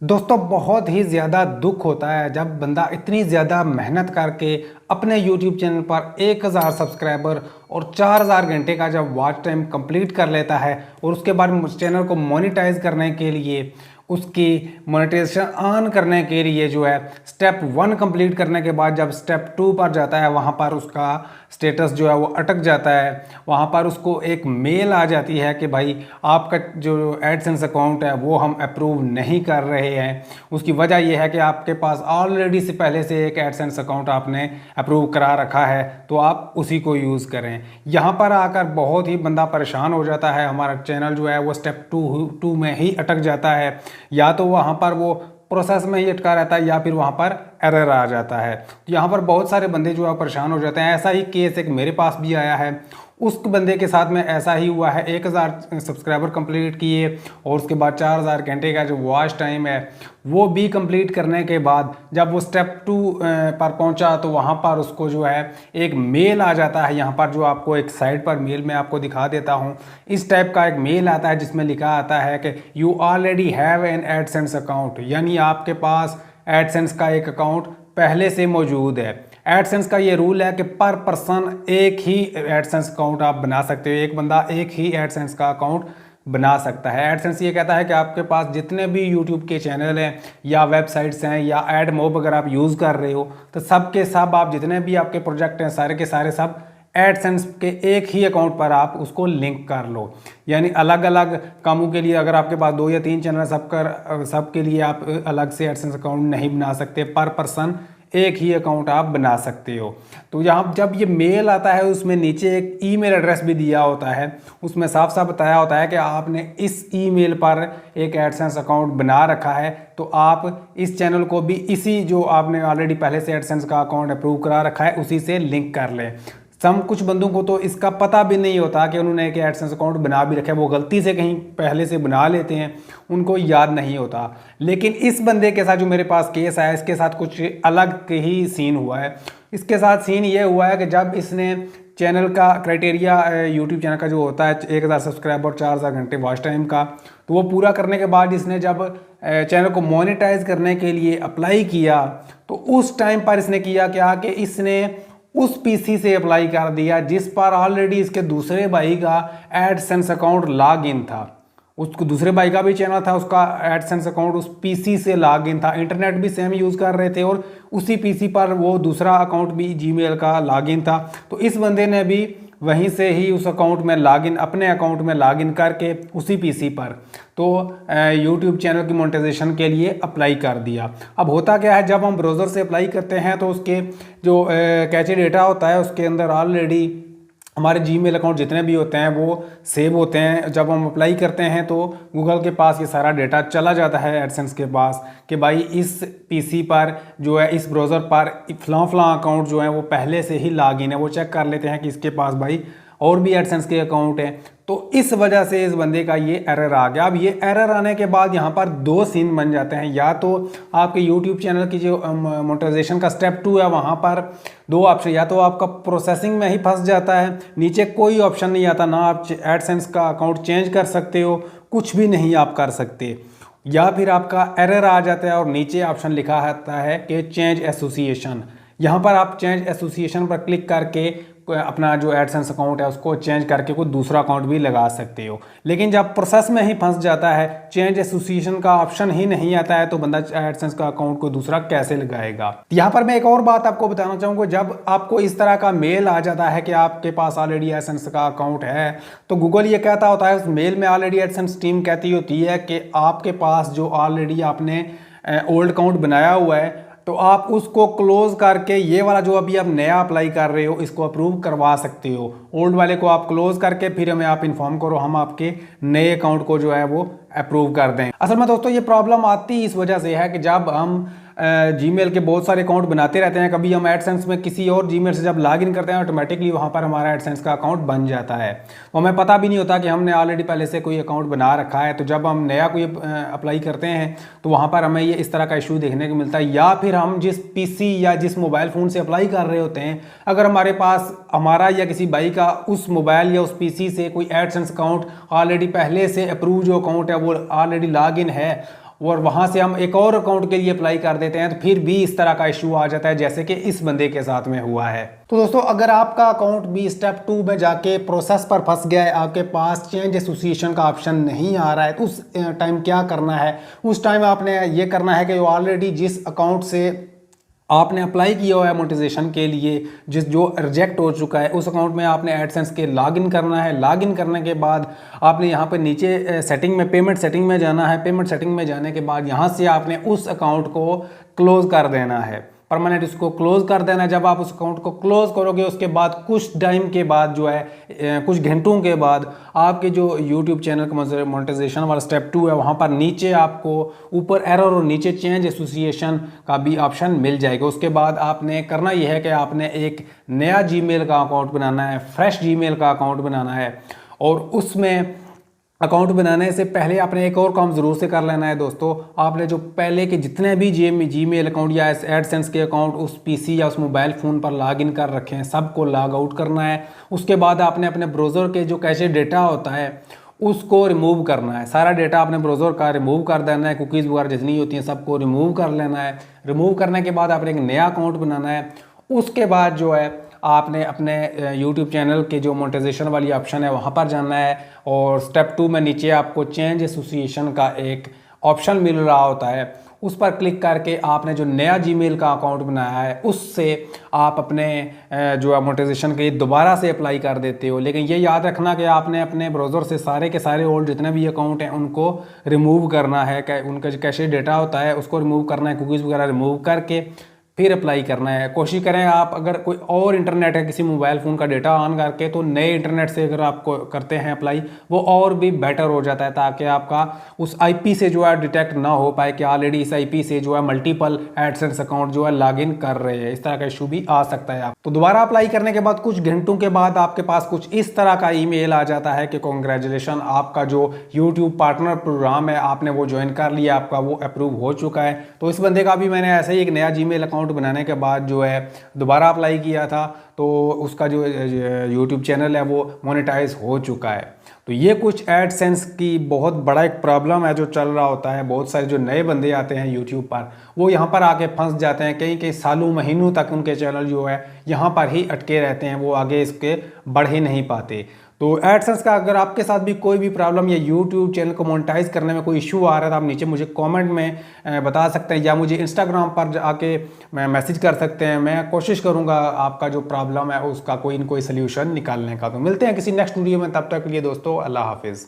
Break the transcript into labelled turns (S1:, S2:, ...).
S1: दोस्तों बहुत ही ज़्यादा दुख होता है जब बंदा इतनी ज़्यादा मेहनत करके अपने YouTube चैनल पर 1000 सब्सक्राइबर और 4000 घंटे का जब वॉच टाइम कंप्लीट कर लेता है और उसके बाद उस चैनल को मोनेटाइज करने के लिए उसकी मोनेटाइजेशन ऑन करने के लिए जो है स्टेप 1 कंप्लीट करने के बाद जब स्टेप 2 पर जाता है वहाँ पर उसका स्टेटस जो है वो अटक जाता है। वहाँ पर उसको एक मेल आ जाती है कि भाई आपका जो एडसेंस अकाउंट है वो हम अप्रूव नहीं कर रहे हैं। उसकी वजह यह है कि आपके पास ऑलरेडी से पहले से एक एडसेंस अकाउंट आपने अप्रूव करा रखा है, तो आप उसी को यूज़ करें। यहाँ पर आकर बहुत ही बंदा परेशान हो जाता है। हमारा चैनल जो है वो स्टेप टू में ही अटक जाता है, या तो वहाँ पर वो प्रोसेस में ही अटका रहता है या फिर वहाँ पर एरर आ जाता है। तो यहाँ पर बहुत सारे बंदे जो है परेशान हो जाते हैं। ऐसा ही केस एक मेरे पास भी आया है। उस बंदे के साथ में ऐसा ही हुआ है। 1000 सब्सक्राइबर कंप्लीट किए और उसके बाद 4000 घंटे का जो वॉच टाइम है वो भी कंप्लीट करने के बाद जब वो स्टेप 2 पर पहुंचा तो वहां पर उसको जो है एक मेल आ जाता है। यहाँ पर जो आपको एक साइड पर मेल में आपको दिखा देता हूँ, इस टाइप का एक मेल आता है जिसमें लिखा आता है कि you already have an AdSense account, यानी आपके पास एडसेंस का एक अकाउंट पहले से मौजूद है। एडसेंस का ये रूल है कि पर पर्सन एक ही एडसेंस अकाउंट आप बना सकते हो, एक बंदा एक ही एडसेंस का अकाउंट बना सकता है। एडसेंस ये कहता है कि आपके पास जितने भी यूट्यूब के चैनल हैं या वेबसाइट्स हैं या एडमोब अगर आप यूज़ कर रहे हो तो सब के सब आप जितने भी आपके प्रोजेक्ट हैं सारे के सारे सब एडसेंस के एक ही अकाउंट पर आप उसको लिंक कर लो। यानी अलग अलग कामों के लिए अगर आपके पास 2 या 3 चैनल सबके लिए आप अलग से एडसेंस अकाउंट नहीं बना सकते, पर पर्सन एक ही अकाउंट आप बना सकते हो। तो यहाँ जब ये मेल आता है उसमें नीचे एक ईमेल एड्रेस भी दिया होता है, उसमें साफ साफ बताया होता है कि आपने इस ईमेल पर एक एडसेंस अकाउंट बना रखा है, तो आप इस चैनल को भी इसी जो आपने ऑलरेडी पहले से एडसेंस का अकाउंट अप्रूव करा रखा है उसी से लिंक कर लें। कुछ बंदों को तो इसका पता भी नहीं होता कि उन्होंने एक एडसेंस अकाउंट बना भी रखा है, वो गलती से कहीं पहले से बना लेते हैं, उनको याद नहीं होता। लेकिन इस बंदे के साथ जो मेरे पास केस आया इसके साथ कुछ अलग ही सीन हुआ है। इसके साथ सीन ये हुआ है कि जब इसने चैनल का क्राइटेरिया यूट्यूब चैनल का जो होता है 1000 सब्सक्राइबर और 4000 घंटे वॉच टाइम का, तो वो पूरा करने के बाद इसने जब चैनल को मोनेटाइज करने के लिए अप्लाई किया तो उस टाइम पर इसने किया क्या कि इसने उस पीसी से अप्लाई कर दिया जिस पर ऑलरेडी इसके दूसरे भाई का एडसेंस अकाउंट लॉग इन था। उसको दूसरे भाई का भी चैनल था, उसका एडसेंस अकाउंट उस पीसी से लॉग इन था, इंटरनेट भी सेम यूज़ कर रहे थे और उसी पीसी पर वो दूसरा अकाउंट भी जीमेल का लॉग इन था। तो इस बंदे ने भी वहीं से ही उस अकाउंट में लॉगिन अपने अकाउंट में लॉगिन करके उसी पीसी पर तो यूट्यूब चैनल की मोनेटाइजेशन के लिए अप्लाई कर दिया। अब होता क्या है, जब हम ब्राउज़र से अप्लाई करते हैं तो उसके जो कैचे डेटा होता है उसके अंदर ऑलरेडी हमारे जीमेल अकाउंट जितने भी होते हैं वो सेव होते हैं। जब हम अप्लाई करते हैं तो गूगल के पास ये सारा डेटा चला जाता है एडसेंस के पास कि भाई इस पीसी पर जो है इस ब्राउज़र पर फलां अकाउंट जो है वो पहले से ही लॉगिन है। वो चेक कर लेते हैं कि इसके पास भाई और भी एडसेंस के अकाउंट हैं। तो इस वजह से इस बंदे का ये एरर आ गया। अब ये एरर आने के बाद यहाँ पर 2 सीन बन जाते हैं। या तो आपके यूट्यूब चैनल की जो मोनेटाइजेशन का स्टेप 2 है वहाँ पर 2 ऑप्शन, या तो आपका प्रोसेसिंग में ही फंस जाता है, नीचे कोई ऑप्शन नहीं आता, ना आप एडसेंस का अकाउंट चेंज कर सकते हो, कुछ भी नहीं आप कर सकते, या फिर आपका एरर आ जाता है और नीचे ऑप्शन लिखा आता है कि चेंज एसोसिएशन। यहाँ पर आप चेंज एसोसिएशन पर क्लिक करके अपना जो एडसेंस अकाउंट है उसको चेंज करके कोई दूसरा अकाउंट भी लगा सकते हो। लेकिन जब प्रोसेस में ही फंस जाता है, चेंज एसोसिएशन का ऑप्शन ही नहीं आता है, तो बंदा एडसेंस का अकाउंट को दूसरा कैसे लगाएगा। यहाँ पर मैं एक और बात आपको बताना चाहूँगा, जब आपको इस तरह का मेल आ जाता है कि आपके पास ऑलरेडी एडसेंस का अकाउंट है, तो गूगल ये कहता होता है, उस मेल में ऑलरेडी एडसेंस टीम कहती होती है कि आपके पास जो ऑलरेडी आपने ओल्ड अकाउंट बनाया हुआ है तो आप उसको क्लोज करके ये वाला जो अभी आप नया अप्लाई कर रहे हो इसको अप्रूव करवा सकते हो। ओल्ड वाले को आप क्लोज करके फिर हमें आप इन्फॉर्म करो, हम आपके नए अकाउंट को जो है वो अप्रूव कर दें। असल में दोस्तों ये प्रॉब्लम आती इस वजह से है कि जब हम जीमेल के बहुत सारे अकाउंट बनाते रहते हैं, कभी हम एडसेंस में किसी और जीमेल से जब लॉगिन करते हैं ऑटोमेटिकली वहाँ पर हमारा एडसेंस का अकाउंट बन जाता है। तो हमें पता भी नहीं होता कि हमने ऑलरेडी पहले से कोई अकाउंट बना रखा है। तो जब हम नया कोई अप्लाई करते हैं तो वहाँ पर हमें ये इस तरह का इशू देखने को मिलता है। या फिर हम जिस पीसी या जिस मोबाइल फ़ोन से अप्लाई कर रहे होते हैं, अगर हमारे पास हमारा या किसी भाई का उस मोबाइल या उस पीसी से कोई एडसेंस अकाउंट ऑलरेडी पहले से अप्रूव जो अकाउंट है वो ऑलरेडी लॉगिन है और वहाँ से हम एक और अकाउंट के लिए अप्लाई कर देते हैं तो फिर भी इस तरह का इशू आ जाता है जैसे कि इस बंदे के साथ में हुआ है। तो दोस्तों अगर आपका अकाउंट भी स्टेप 2 में जाके प्रोसेस पर फंस गया है, आपके पास चेंज एसोसिएशन का ऑप्शन नहीं आ रहा है, तो उस टाइम क्या करना है? उस टाइम आपने ये करना है कि ऑलरेडी जिस अकाउंट से आपने अप्लाई किया हुआ है मोनेटाइजेशन के लिए, जो रिजेक्ट हो चुका है, उस अकाउंट में आपने एडसेंस के लॉगिन करना है। लॉगिन करने के बाद आपने यहाँ पर नीचे सेटिंग में, पेमेंट सेटिंग में जाना है। पेमेंट सेटिंग में जाने के बाद यहाँ से आपने उस अकाउंट को क्लोज कर देना है, परमानेंट उसको क्लोज कर देना है। जब आप उस अकाउंट को क्लोज करोगे उसके बाद कुछ टाइम के बाद जो है, कुछ घंटों के बाद आपके जो YouTube चैनल का मोनेटाइजेशन वाला स्टेप 2 है, वहाँ पर नीचे आपको ऊपर एरर और नीचे चेंज एसोसिएशन का भी ऑप्शन मिल जाएगा। उसके बाद आपने करना यह है कि आपने एक नया जीमेल का अकाउंट बनाना है, फ्रेश जीमेल का अकाउंट बनाना है। और उसमें अकाउंट बनाने से पहले आपने एक और काम ज़रूर से कर लेना है दोस्तों। आपने जो पहले के जितने भी जीमेल अकाउंट या एडसेंस के अकाउंट उस पीसी या उस मोबाइल फ़ोन पर लॉगिन कर रखे हैं, सबको लॉग आउट करना है। उसके बाद आपने अपने ब्राउज़र के जो कैशे डेटा होता है उसको रिमूव करना है। सारा डेटा आपने ब्राउज़र का रिमूव कर देना है, कुकीज़ वगैरह जितनी होती हैं सबको रिमूव कर लेना है। रिमूव करने के बाद आपने एक नया अकाउंट बनाना है। उसके बाद जो है आपने अपने YouTube चैनल के जो मोनेटाइजेशन वाली ऑप्शन है वहाँ पर जाना है और स्टेप 2 में नीचे आपको चेंज एसोसिएशन का एक ऑप्शन मिल रहा होता है, उस पर क्लिक करके आपने जो नया जीमेल का अकाउंट बनाया है उससे आप अपने जो है मोनेटाइजेशन के लिए दोबारा से अप्लाई कर देते हो। लेकिन ये याद रखना कि आपने अपने ब्राउज़र से सारे के सारे ओल्ड जितने भी अकाउंट हैं उनको रिमूव करना है, उनका जो कैशे डेटा होता है उसको रिमूव करना है, कुकीज़ वगैरह रिमूव करके फिर अप्लाई करना है। कोशिश करें आप अगर कोई और इंटरनेट है, किसी मोबाइल फ़ोन का डेटा ऑन करके, तो नए इंटरनेट से अगर आप करते हैं अप्लाई वो और भी बेटर हो जाता है, ताकि आपका उस आईपी से जो है डिटेक्ट ना हो पाए कि ऑलरेडी इस आईपी से जो है मल्टीपल एडसेंस अकाउंट जो है लॉगिन कर रहे हैं। इस तरह का इशू भी आ सकता है। आप तो दोबारा अप्लाई करने के बाद कुछ घंटों के बाद आपके पास कुछ इस तरह का ईमेल आ जाता है कि कॉन्ग्रेचुलेशन, आपका जो यूट्यूब पार्टनर प्रोग्राम है आपने वो ज्वाइन कर लिया, आपका वो अप्रूव हो चुका है। तो इस बंदे का भी मैंने ऐसे ही एक नया जीमेल अकाउंट बनाने के बाद जो है दोबारा अप्लाई किया था, तो उसका जो YouTube चैनल है वो मोनेटाइज हो चुका है। तो ये कुछ एडसेंस की बहुत बड़ा एक प्रॉब्लम है जो चल रहा होता है। बहुत सारे जो नए बंदे आते हैं YouTube पर वो यहाँ पर आके फंस जाते हैं, कई कई सालों महीनों तक उनके चैनल जो है यहाँ पर ही अटके रहते हैं, वो आगे इसके बढ़ ही नहीं पाते। तो एडसेंस का अगर आपके साथ भी कोई भी प्रॉब्लम या YouTube चैनल को मोनेटाइज करने में कोई इशू आ रहा है तो आप नीचे मुझे कमेंट में बता सकते हैं या मुझे इंस्टाग्राम पर आके मैसेज कर सकते हैं। मैं कोशिश करूंगा आपका जो प्रॉब्लम है उसका कोई न कोई सल्यूशन निकालने का। तो मिलते हैं किसी नेक्स्ट वीडियो में, तब तक के लिए दोस्तों अल्लाह हाफिज़।